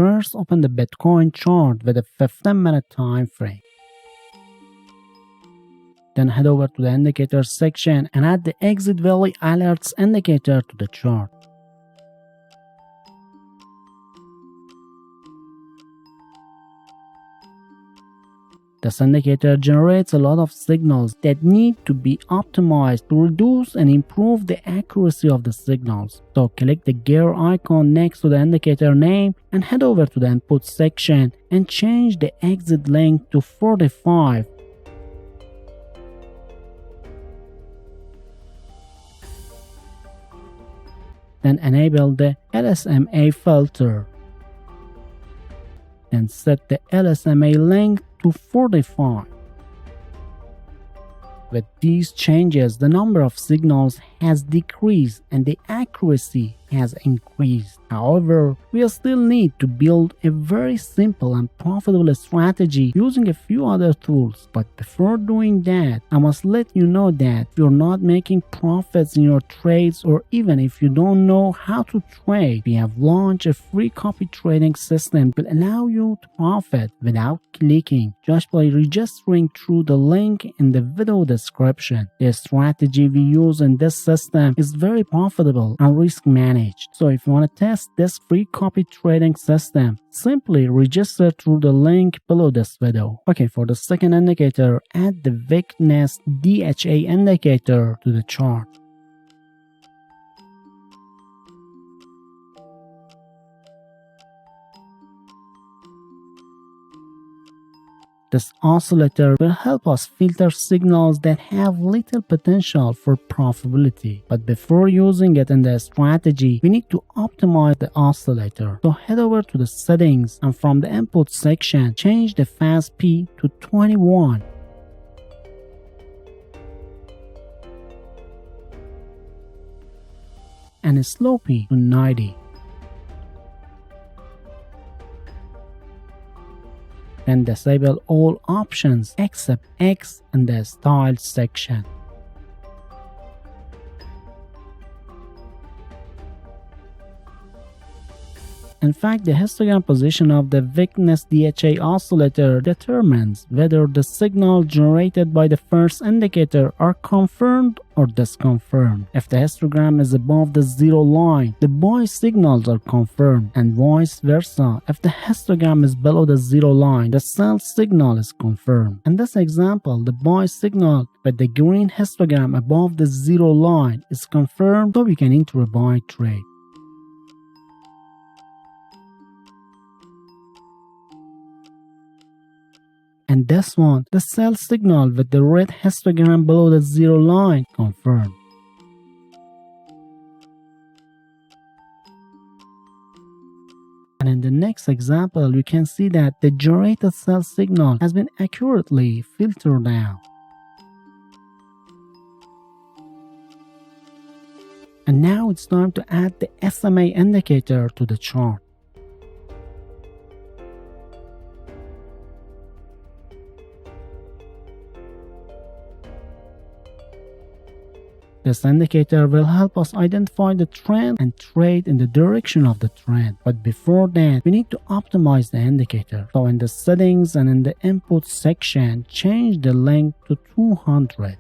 First, open the Bitcoin chart with a 15-minute time frame. Then head over to the indicator section and add the exit value alerts indicator to the chart. This indicator generates a lot of signals that need to be optimized to reduce and improve the accuracy of the signals. So click the gear icon next to the indicator name and head over to the input section and change the exit length to 45. Then enable the LSMA filter. Then set the LSMA length to 45. With these changes, the number of signals has decreased and the accuracy has increased. However, we still need to build a very simple and profitable strategy using a few other tools. But before doing that, I must let you know that if you're not making profits in your trades, or even if you don't know how to trade, we have launched a free copy trading system that will allow you to profit without clicking, just by registering through the link in the video description. The strategy we use in this system is very profitable and risk managed. So if you want to test this free copy trading system, simply register through the link below this video. Okay, for the second indicator, add the weakness DHA indicator to the chart. This oscillator will help us filter signals that have little potential for profitability. But before using it in the strategy, we need to optimize the oscillator. So head over to the settings and from the input section, change the fast P to 21. And slow P to 90. Then disable all options except X in the style section. In fact, the histogram position of the weakness DHA oscillator determines whether the signal generated by the first indicator are confirmed or disconfirmed. If the histogram is above the zero line, the buy signals are confirmed, and vice versa. If the histogram is below the zero line, the sell signal is confirmed. In this example, the buy signal with the green histogram above the zero line is confirmed, so we can enter a buy trade. And this one, the sell signal with the red histogram below the zero line, confirmed. And in the next example, you can see that the generated sell signal has been accurately filtered out. And now it's time to add the SMA indicator to the chart. This indicator will help us identify the trend and trade in the direction of the trend. But before that, we need to optimize the indicator. So in the settings and in the input section, change the length to 200.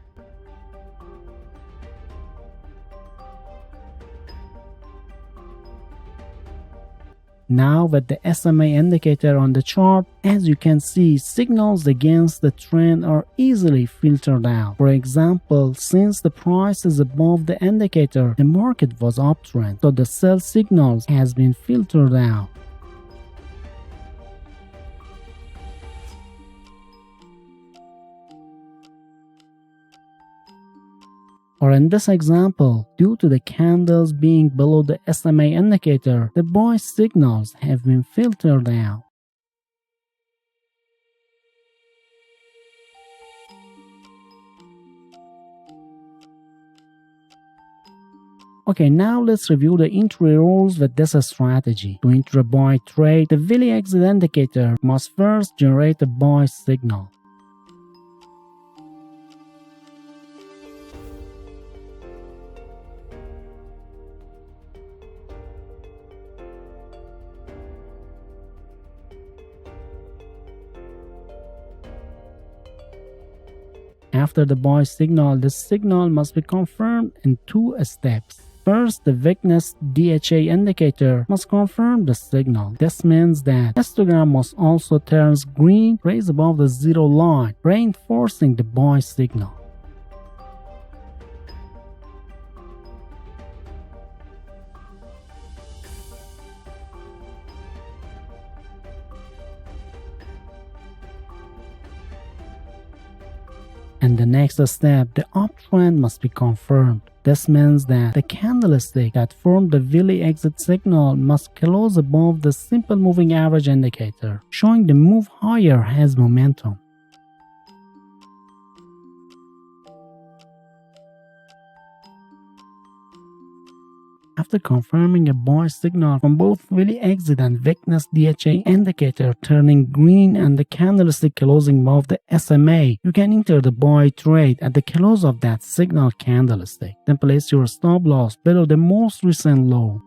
Now with the SMA indicator on the chart, as you can see, signals against the trend are easily filtered out. For example, since the price is above the indicator, the market was uptrend, so the sell signals has been filtered out. Or in this example, due to the candles being below the SMA indicator, the buy signals have been filtered out. Okay, now let's review the entry rules with this strategy. To enter a buy trade, the daily exit indicator must first generate a buy signal. After the buy signal, the signal must be confirmed in 2 steps. First, the weakness DHA indicator must confirm the signal. This means that histogram must also turn green, raise above the zero line, reinforcing the buy signal. And the next step, the uptrend must be confirmed. This means that the candlestick that formed the Willy exit signal must close above the simple moving average indicator, showing the move higher has momentum. After confirming a buy signal from both Willy exit and weakness DHA indicator turning green and the candlestick closing above the SMA, you can enter the buy trade at the close of that signal candlestick. Then place your stop loss below the most recent low.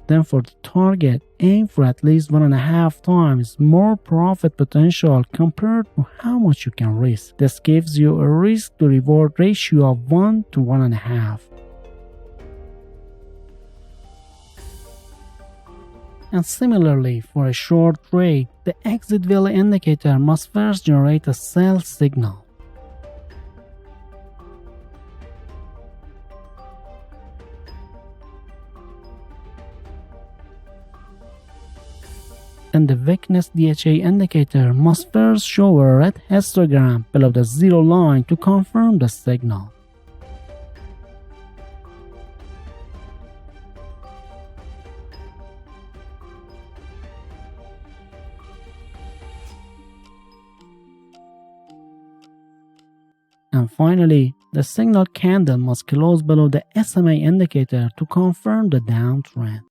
Then for the target, aim for at least 1.5 times more profit potential compared to how much you can risk. This gives you a risk to reward ratio of 1 to 1.5. And similarly, for a short trade, the exit Willy indicator must first generate a sell signal. And the weakness DHA indicator must first show a red histogram below the zero line to confirm the signal. And finally, the signal candle must close below the SMA indicator to confirm the downtrend.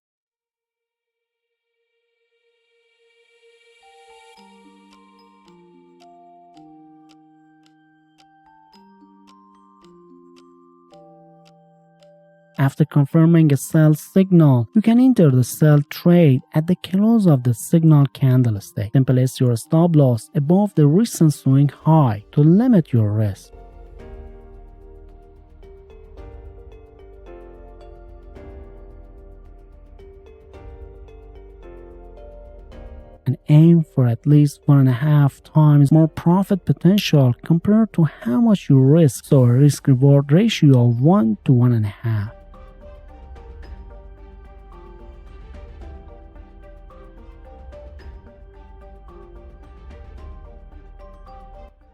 After confirming a sell signal, you can enter the sell trade at the close of the signal candlestick. Then place your stop loss above the recent swing high to limit your risk. And aim for at least 1.5 times more profit potential compared to how much you risk, so a risk-reward ratio of 1 to 1.5.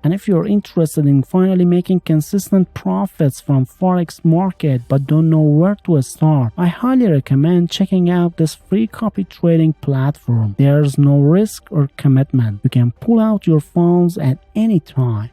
And if you're interested in finally making consistent profits from Forex market but don't know where to start, I highly recommend checking out this free copy trading platform. There's no risk or commitment. You can pull out your funds at any time.